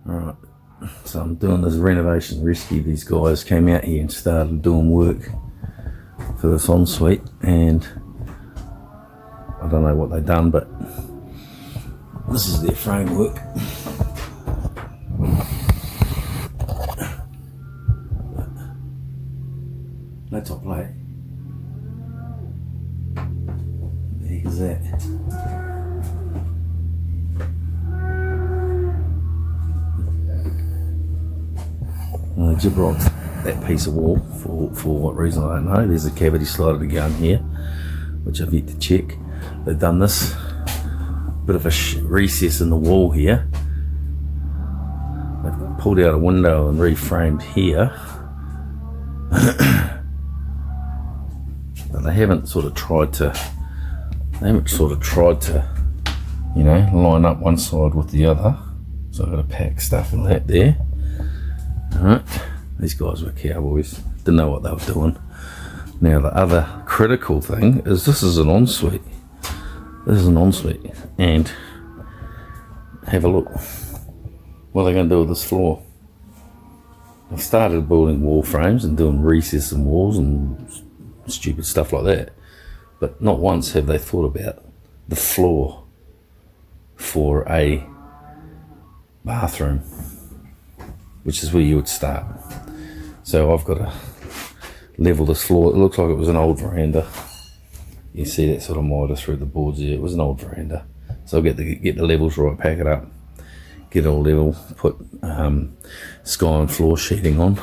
Alright, so I'm doing this renovation rescue. These guys came out here and started doing work for this ensuite, and I don't know what they've done, but this is their framework. No top plate. There's that. I gibbered that piece of wall for what reason I don't know. There's a cavity slider to go in here, which I've yet to check. They've done this bit of a recess in the wall here. They've pulled out a window and reframed here. But they haven't sort of tried to, you know, line up one side with the other. So I've got to pack stuff in that there. Alright, these guys were cowboys, didn't know what they were doing. Now the other critical thing is this is an ensuite. This is an ensuite, and have a look. What are they going to do with this floor? I've started building wall frames and doing recess in walls and stupid stuff like that, but not once have they thought about the floor for a bathroom, which is where you would start. So I've got to level this floor. It looks like it was an old veranda. You see that sort of miter through the boards here. It was an old veranda. So I'll get the levels right, pack it up, get it all level, put sky and floor sheeting on,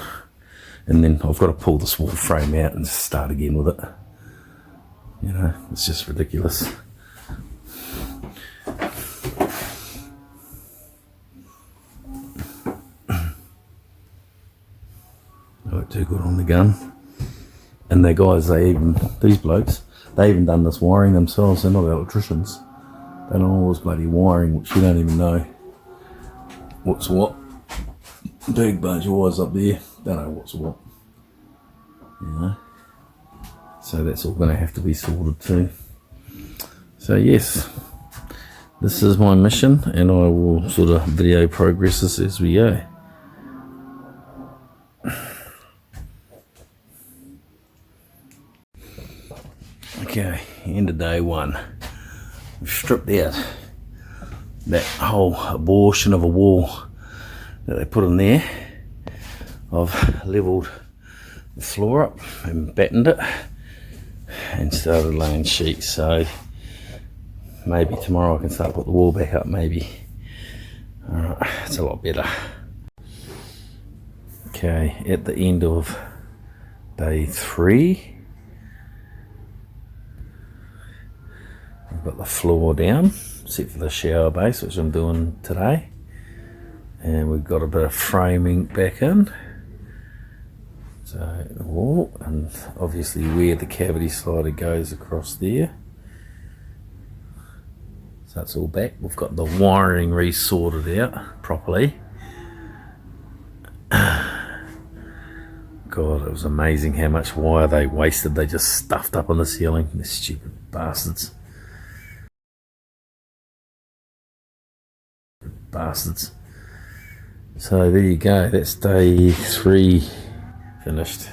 and then I've got to pull this wall frame out and just start again with it. You know, it's just ridiculous. Not too good on the gun. And the guys, these blokes, they even done this wiring themselves. They're not electricians. They know all this bloody wiring, which you don't even know what's what. Big bunch of wires up there, don't know what's what. You know. So that's all going to have to be sorted too. So yes, this is my mission, and I will sort of video progress this as we go. Okay, end of day one. We've stripped out that whole abortion of a wall that they put in there. I've levelled the floor up and battened it and started laying sheets, so maybe tomorrow I can start to put the wall back up, maybe. Alright, it's a lot better. Okay, at the end of day 3, I've got the floor down, except for the shower base, which I'm doing today. And we've got a bit of framing back in. So the wall, and obviously where the cavity slider goes across there. So that's all back. We've got the wiring re-sorted out properly. God, it was amazing how much wire they wasted. They just stuffed up on the ceiling, the stupid bastards. So there you go, that's day 3 finished.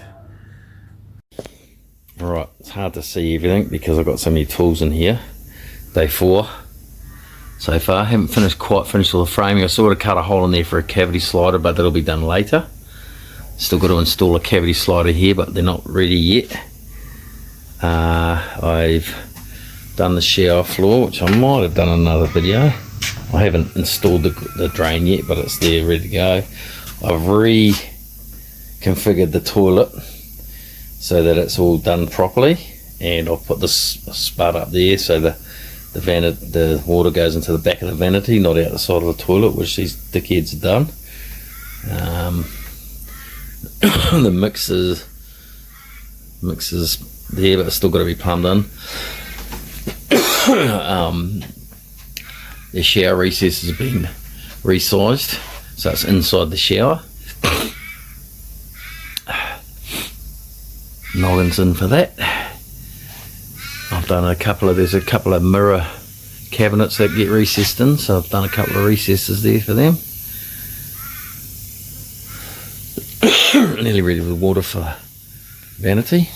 Alright, it's hard to see everything because I've got so many tools in here. Day 4 so far. I haven't quite finished all the framing. I sort of cut a hole in there for a cavity slider, but that'll be done later. Still got to install a cavity slider here, but they're not ready yet. I've done the shower floor, which I might have done in another video. I haven't installed the drain yet, but it's there ready to go. I've reconfigured the toilet so that it's all done properly, and I've put this spud up there so the water goes into the back of the vanity, not out the side of the toilet, which these dickheads have done. The mixers there, but it's still got to be plumbed in. The shower recess has been resized, so it's inside the shower. Noggins in for that. I've done there's a couple of mirror cabinets that get recessed in, so I've done a couple of recesses there for them. Nearly ready with water for vanity.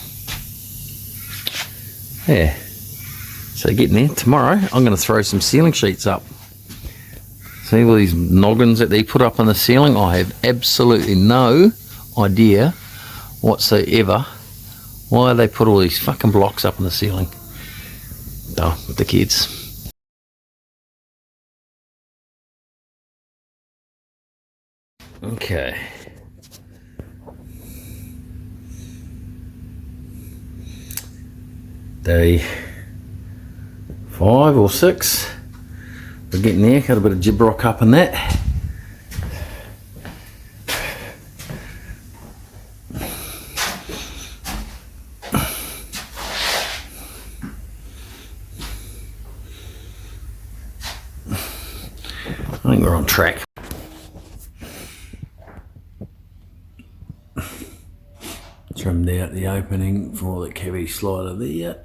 Yeah. So getting there. Tomorrow I'm going to throw some ceiling sheets up. See all these noggins that they put up on the ceiling? I have absolutely no idea whatsoever why they put all these fucking blocks up on the ceiling. Oh, with the kids. Okay. Day 5 or 6. We're getting there. Got a bit of jib rock up in that. I think we're on track. Trimmed out the opening for the cavity slider there.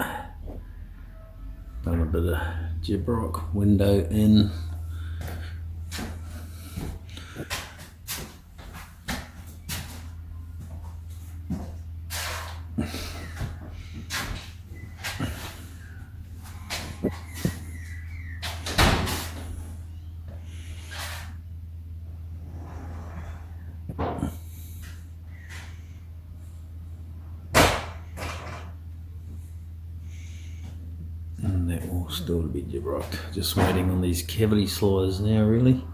Done a bit of jib rock, window in. And that will still be jib rocked. Just waiting on these cavity sliders now, really.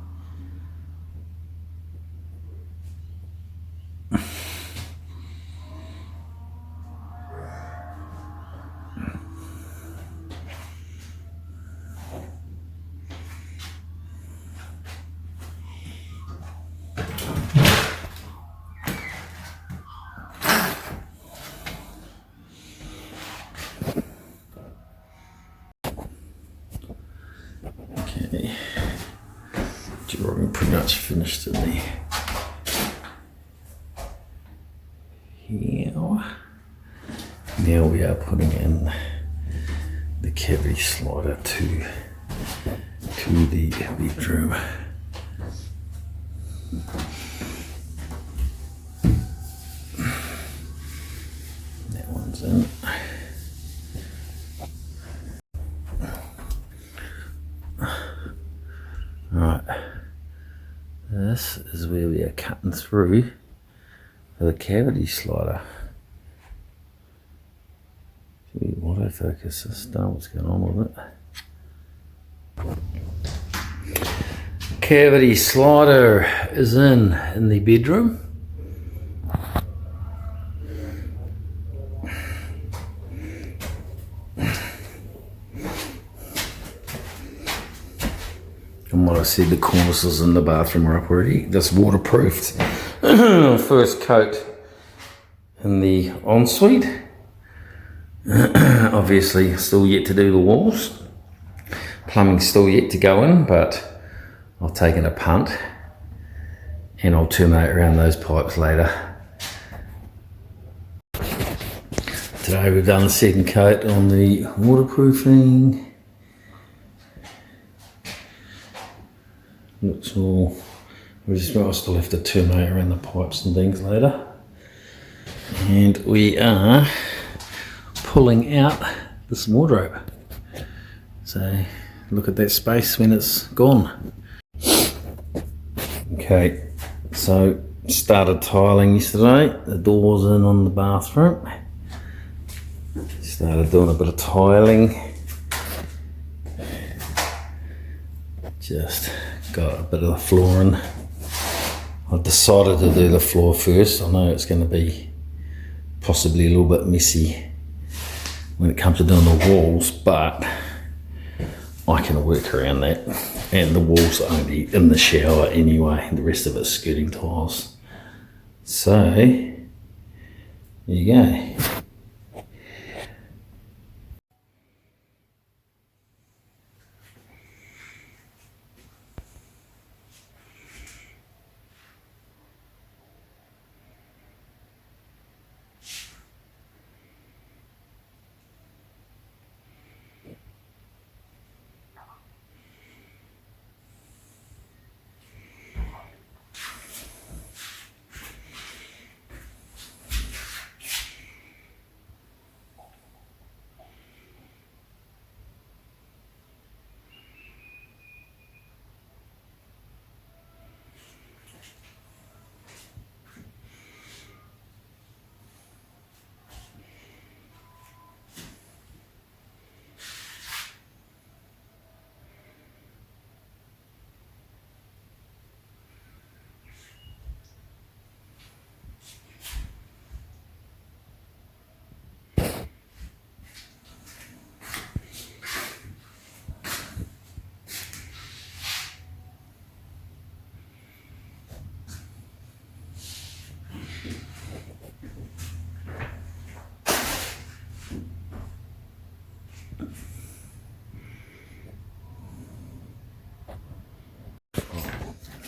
Okay, jib rocking pretty much finished in the here. Now we are putting in the cavity slider to the bedroom. That one's in. Right, this is where we are cutting through for the cavity slider. Should we autofocus this? Don't know what's going on with it. Cavity slider is in the bedroom. And what I said, the cornices in the bathroom are up already. This waterproofed. First coat in the ensuite. Obviously still yet to do the walls. Plumbing's still yet to go in, but I've taken a punt and I'll terminate around those pipes later. Today we've done the second coat on the waterproofing. Looks all, I still have to terminate around the pipes and things later. And we are pulling out this wardrobe. So look at that space when it's gone. Okay, so started tiling yesterday. The door's in on the bathroom. Started doing a bit of tiling. Just got a bit of the flooring. I've decided to do the floor first. I know it's going to be possibly a little bit messy when it comes to doing the walls, but I can work around that. And the walls are only in the shower anyway, the rest of it's skirting tiles. So, there you go.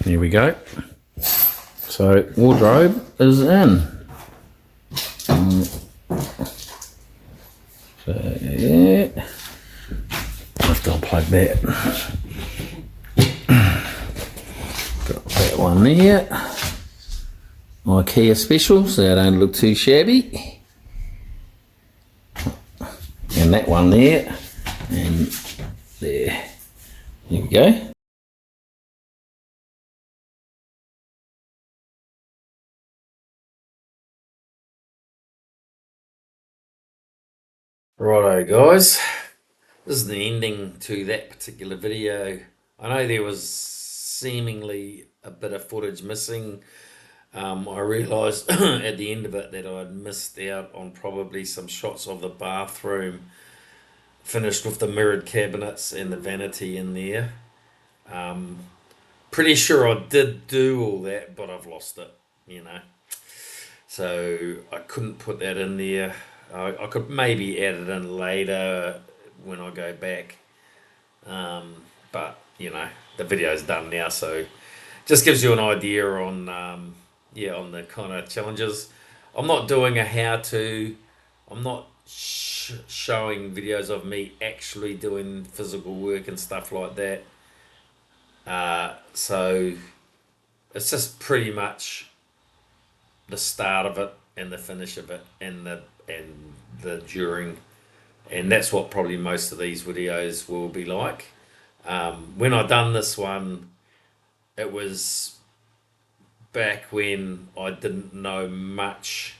Here we go. So wardrobe is in. So yeah, I have to unplug that. Got that one there. IKEA special, so they don't look too shabby. And that one there, and there. Here we go. Righto guys, this is the ending to that particular video. I know there was seemingly a bit of footage missing. I realised at the end of it that I'd missed out on probably some shots of the bathroom finished with the mirrored cabinets and the vanity in there. Pretty sure I did do all that, but I've lost it, you know. So I couldn't put that in there. I could maybe add it in later when I go back. But, you know, the video's done now, so just gives you an idea on, on the kind of challenges. I'm not doing a how-to. I'm not showing videos of me actually doing physical work and stuff like that. So it's just pretty much the start of it and the finish of it and the during, and that's what probably most of these videos will be like. When I done this one, it was back when I didn't know much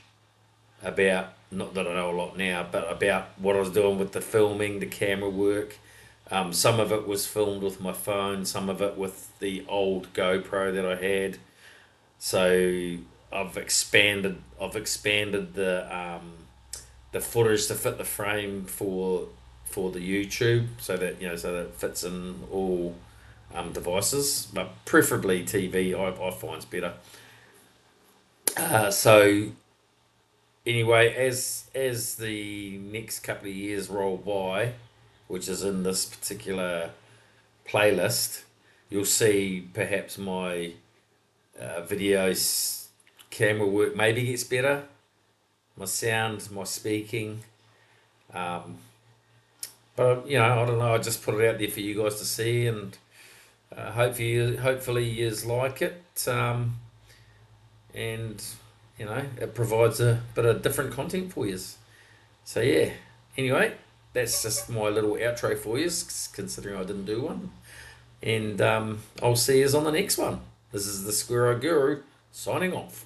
about, not that I know a lot now, but about what I was doing with the filming, the camera work. Some of it was filmed with my phone, some of it with the old GoPro that I had. So I've expanded the footage to fit the frame for the YouTube, so that it fits in all devices, but preferably TV I find's better. So anyway, as the next couple of years roll by, which is in this particular playlist, you'll see perhaps my videos camera work maybe gets better, my sound, my speaking, but I don't know, I just put it out there for you guys to see, and hopefully you like it, and it provides a bit of different content for you. So yeah, anyway, that's just my little outro for you, considering I didn't do one, and I'll see you on the next one. This is the Squirrel Guru signing off.